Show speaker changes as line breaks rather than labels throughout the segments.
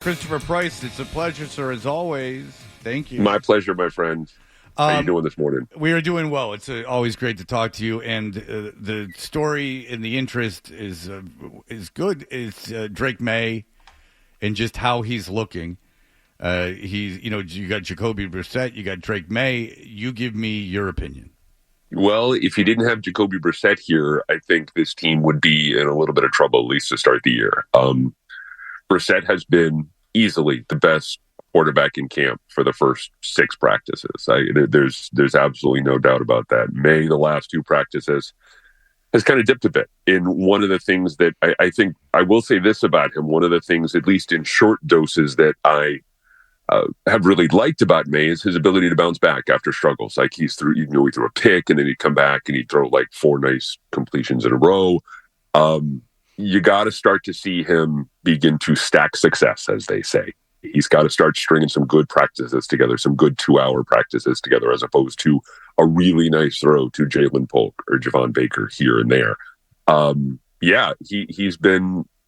Christopher Price, it's a pleasure, sir, as always. Thank you.
My pleasure, my friend. How you doing this morning?
We are doing well. It's always great to talk to you, and the story and the interest is good. It's Drake Maye and just how he's looking. You got Jacoby Brissett, you got Drake Maye. You give me your opinion.
Well, if you didn't have Jacoby Brissett here, I think this team would be in a little bit of trouble, at least to start the year. Brissett has been easily the best quarterback in camp for the first 6 practices. There's absolutely no doubt about that. Maye, the last 2 practices, has kind of dipped a bit. In one of the things that I think I will say this about him, one of the things, at least in short doses, that I have really liked about Maye is his ability to bounce back after struggles. Like he threw a pick and then he'd come back and he'd throw like 4 nice completions in a row. You got to start to see him begin to stack success, as they say. He's got to start stringing some good practices together, some good 2-hour practices together, as opposed to a really nice throw to Jalen Polk or Javon Baker here and there.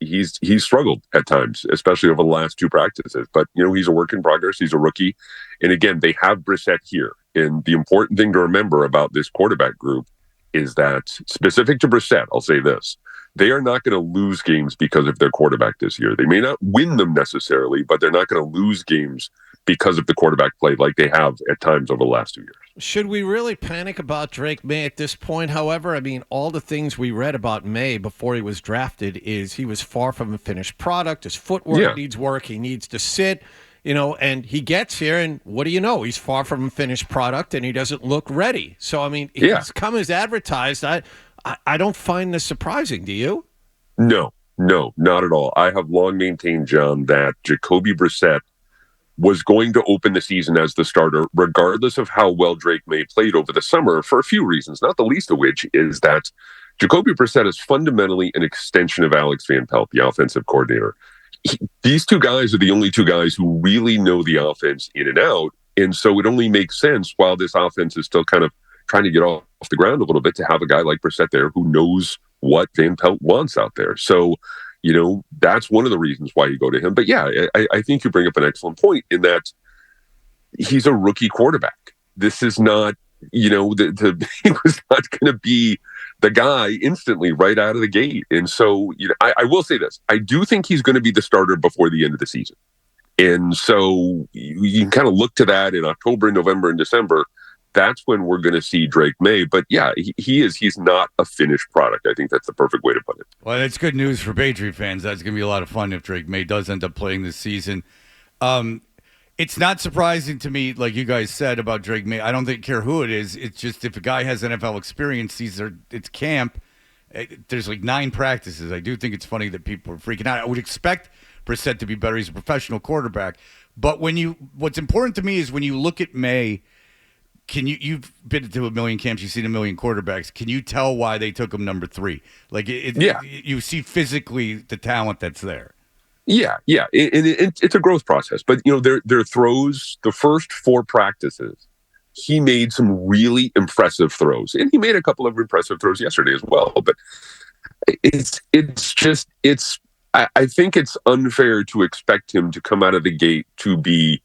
He's struggled at times, especially over the last 2 practices. But, he's a work in progress. He's a rookie. And again, they have Brissett here. And the important thing to remember about this quarterback group is that, specific to Brissett, I'll say this. They are not going to lose games because of their quarterback this year. They may not win them necessarily, but they're not going to lose games because of the quarterback play like they have at times over the last 2 years.
Should we really panic about Drake Maye at this point? However, I mean, all the things we read about Maye before he was drafted is he was far from a finished product. His footwork needs work. He needs to sit, and he gets here, and what do you know? He's far from a finished product, and he doesn't look ready. So, I mean, he's come as advertised. I don't find this surprising. Do you?
No, not at all. I have long maintained, John, that Jacoby Brissett was going to open the season as the starter, regardless of how well Drake Maye played over the summer, for a few reasons, not the least of which is that Jacoby Brissett is fundamentally an extension of Alex Van Pelt, the offensive coordinator. These 2 guys are the only 2 guys who really know the offense in and out, and so it only makes sense, while this offense is still kind of trying to get off the ground a little bit, to have a guy like Brissett there who knows what Van Pelt wants out there. So, that's one of the reasons why you go to him. But yeah, I think you bring up an excellent point in that he's a rookie quarterback. This is not, he was not going to be the guy instantly right out of the gate. And so, I will say this. I do think he's going to be the starter before the end of the season. And so you can kind of look to that in October, November, and December. That's when we're going to see Drake Maye. But yeah, he's not a finished product. I think that's the perfect way to put it.
Well, that's good news for Patriot fans. That's going to be a lot of fun if Drake Maye does end up playing this season. It's not surprising to me, like you guys said about Drake Maye. I don't care who it is. It's just if a guy has NFL experience, it's camp. There's like 9 practices. I do think it's funny that people are freaking out. I would expect Brissett to be better. He's a professional quarterback. But what's important to me is when you look at Maye, you've been to a million camps, you've seen a million quarterbacks. Can you tell why they took him number 3? Like, you see physically the talent that's there.
Yeah. It's a growth process. But, their throws, the first 4 practices, he made some really impressive throws. And he made a couple of impressive throws yesterday as well. But I think it's unfair to expect him to come out of the gate to be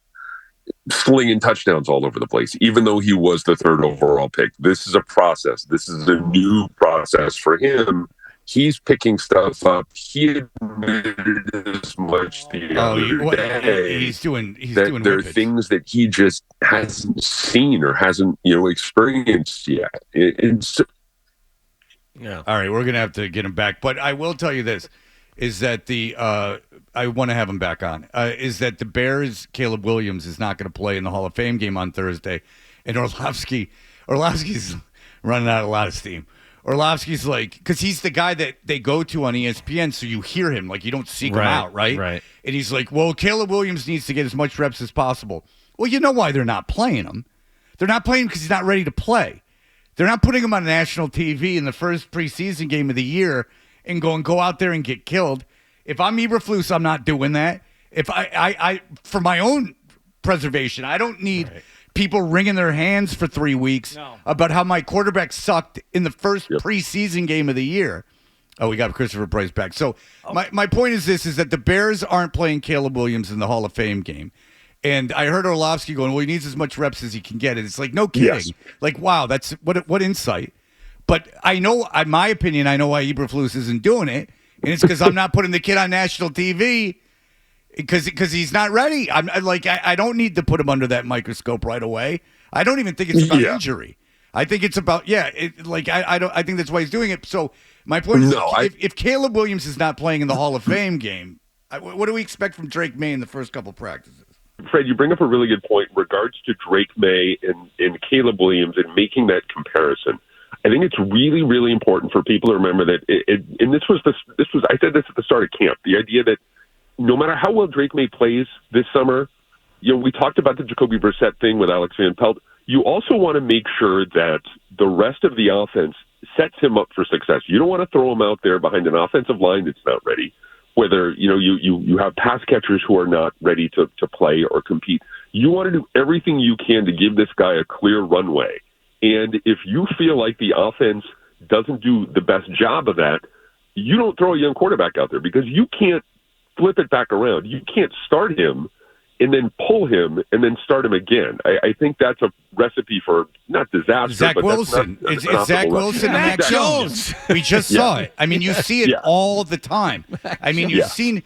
slinging touchdowns all over the place, even though he was the 3rd overall pick. This is a process. This is a new process for him. He's picking stuff up. He admitted as much the other day.
He's doing
there are things that he just hasn't seen or hasn't, experienced yet.
Yeah. All right, we're gonna have to get him back, but I will tell you this: is that I want to have him back on. Is that the Bears? Caleb Williams is not going to play in the Hall of Fame game on Thursday, and Orlovsky's running out a lot of steam. Orlovsky's because he's the guy that they go to on ESPN, so you hear him, you don't seek him out, right?
Right.
And he's like, well, Caleb Williams needs to get as much reps as possible. Well, you know why they're not playing him? They're not playing him because he's not ready to play. They're not putting him on national TV in the first preseason game of the year and go out there and get killed. If I'm Eberflus, I'm not doing that. If I for my own preservation, I don't need people wringing their hands for 3 weeks about how my quarterback sucked in the first preseason game of the year. Oh, we got Christopher Price back. So my point is this, is that the Bears aren't playing Caleb Williams in the Hall of Fame game. And I heard Orlovsky going, well, he needs as much reps as he can get. And it's like, no kidding.
Yes.
Like, wow, that's what insight. But I know, in my opinion, I know why Eberflus isn't doing it. And it's because I'm not putting the kid on national TV because he's not ready. I don't need to put him under that microscope right away. I don't even think it's about injury. I think it's about, I think that's why he's doing it. So my point is, if Caleb Williams is not playing in the Hall of Fame game, what do we expect from Drake Maye in the first couple practices?
Fred, you bring up a really good point in regards to Drake Maye and Caleb Williams and making that comparison. I think it's really, really important for people to remember that, and this was I said this at the start of camp, the idea that no matter how well Drake Maye plays this summer, we talked about the Jacoby Brissett thing with Alex Van Pelt. You also want to make sure that the rest of the offense sets him up for success. You don't want to throw him out there behind an offensive line that's not ready, whether you have pass catchers who are not ready to play or compete. You want to do everything you can to give this guy a clear runway. And if you feel like the offense doesn't do the best job of that, you don't throw a young quarterback out there because you can't flip it back around. You can't start him and then pull him and then start him again. I think that's a recipe for not disaster.
Zach
but
Wilson.
It's
Zach Wilson and Mac Jones. We just saw it. I mean, you see it all the time. I mean, you've seen.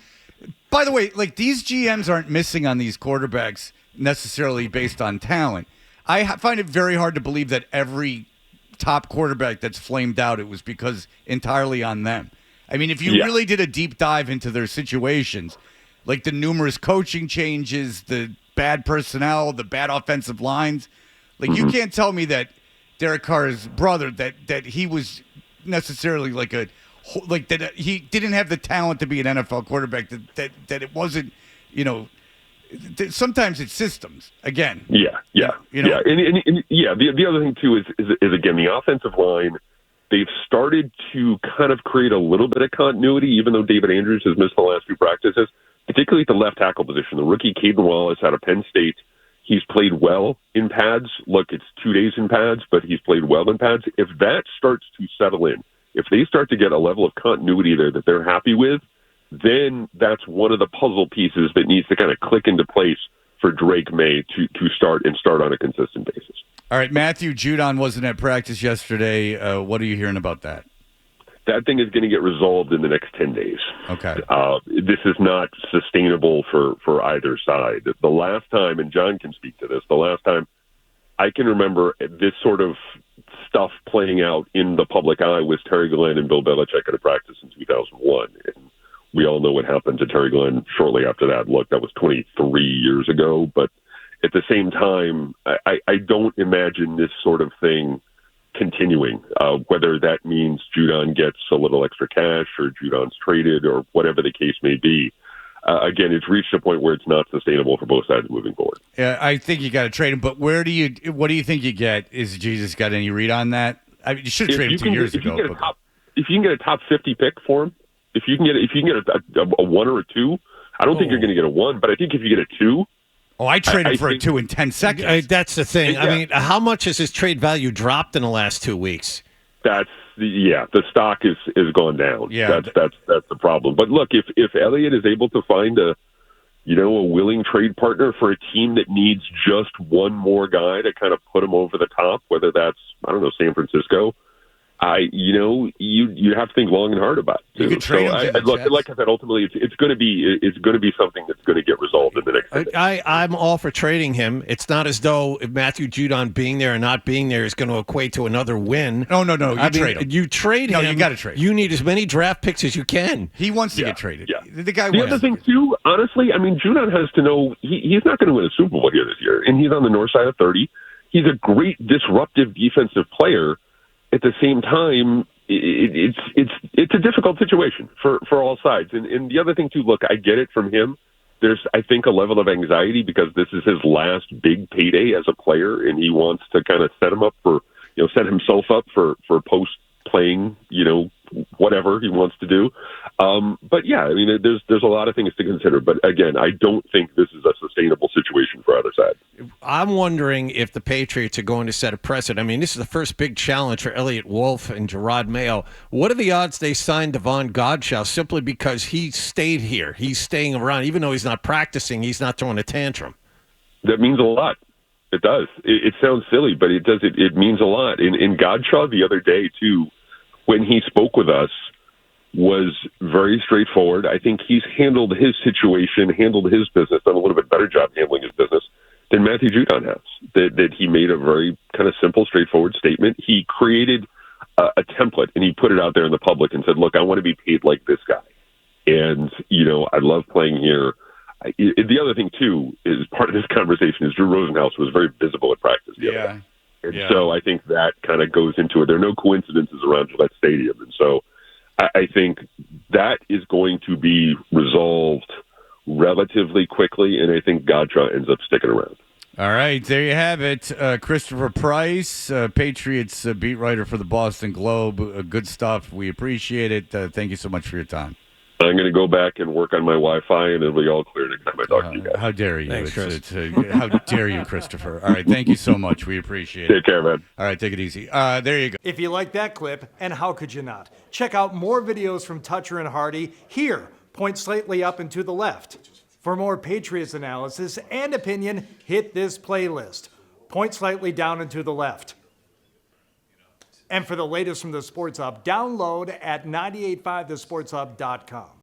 By the way, like these GMs aren't missing on these quarterbacks necessarily based on talent. I find it very hard to believe that every top quarterback that's flamed out, it was because entirely on them. I mean, if you really did a deep dive into their situations, like the numerous coaching changes, the bad personnel, the bad offensive lines, like you can't tell me that Derek Carr's brother, that he was necessarily that he didn't have the talent to be an NFL quarterback, that it wasn't, sometimes it's systems again.
And the other thing too is again the offensive line. They've started to kind of create a little bit of continuity, even though David Andrews has missed the last few practices, particularly at the left tackle position. The rookie Caden Wallace out of Penn State, he's played well in pads. Look, it's 2 days in pads, but he's played well in pads. If that starts to settle in, if they start to get a level of continuity there that they're happy with, then that's one of the puzzle pieces that needs to kind of click into place for Drake Maye to start on a consistent basis.
All right, Matthew Judon wasn't at practice yesterday. What are you hearing about that?
That thing is going to get resolved in the next 10 days.
Okay.
This is not sustainable for either side. The last time, and John can speak to this, the last time I can remember this sort of stuff playing out in the public eye was Terry Glenn and Bill Belichick at a practice in 2001. And we all know what happened to Terry Glenn shortly after that. Look, that was 23 years ago. But at the same time, I don't imagine this sort of thing continuing, whether that means Judon gets a little extra cash or Judon's traded or whatever the case may be. Again, it's reached a point where it's not sustainable for both sides moving forward.
Yeah, I think you got to trade him. But what do you think you get? Is Jesus got any read on that? I mean, you should have traded him 2 years ago.
If you can get a top 50 pick for him, if you can get a 1 or a 2, I don't think you're going to get a 1, but I think if you get a 2.
Oh, I traded for a 2 in 10 seconds.
That's the thing. I mean, how much has his trade value dropped in the last 2 weeks?
The stock is gone down.
Yeah,
that's the problem. But look, if Elliott is able to find a willing trade partner for a team that needs just one more guy to kind of put him over the top, whether that's San Francisco, you have to think long and hard about it.
You could trade him.
Like I said, ultimately it's going to be something that's going to get resolved in the next day.
I'm all for trading him. It's not as though if Matthew Judon being there and not being there is going to equate to another win.
No. Trade him.
You trade him.
No, you got to trade.
You need as many draft picks as you can.
He wants to get traded.
Yeah.
The guy.
The other thing too, honestly, I mean, Judon has to know he's not going to win a Super Bowl here this year, and he's on the north side of 30. He's a great disruptive defensive player. At the same time, it's a difficult situation for all sides. And the other thing too, look, I get it from him. There's, I think, a level of anxiety because this is his last big payday as a player, and he wants to kind of set himself up for post playing, whatever he wants to do. But yeah, I mean, there's a lot of things to consider. But again, I don't think this is a sustainable situation for either side.
I'm wondering if the Patriots are going to set a precedent. I mean, this is the first big challenge for Elliott Wolf and Gerard Mayo. What are the odds they sign Devon Godchaux simply because he stayed here? He's staying around. Even though he's not practicing, he's not throwing a tantrum.
That means a lot. It does. It sounds silly, but it does. It means a lot. In Godchaux the other day, too, when he spoke with us, was very straightforward. I think he's handled his situation, handled his business, done a little bit better job handling his business than Matthew Judon has. That he made a very kind of simple, straightforward statement. He created a template, and he put it out there in the public and said, look, I want to be paid like this guy. And, I love playing here. The other thing, too, is part of this conversation is Drew Rosenhaus was very visible at practice the other day. And so I think that kind of goes into it. There are no coincidences around Gillette Stadium. And so I think that is going to be resolved relatively quickly, and I think Godchaux ends up sticking around.
All right, there you have it. Christopher Price, Patriots beat writer for the Boston Globe. Good stuff. We appreciate it. Thank you so much for your time.
I'm going to go back and work on my Wi-Fi, and it'll be all clear next time I talk to you guys.
How dare you?
Thanks, Chris.
How dare you, Christopher? All right, thank you so much. We appreciate it.
Take care, man.
All right, take it easy. There you go.
If you like that clip, and how could you not? Check out more videos from Toucher and Hardy here. Point slightly up and to the left. For more Patriots analysis and opinion, hit this playlist. Point slightly down and to the left. And for the latest from the Sports Hub, download at 985thesportshub.com.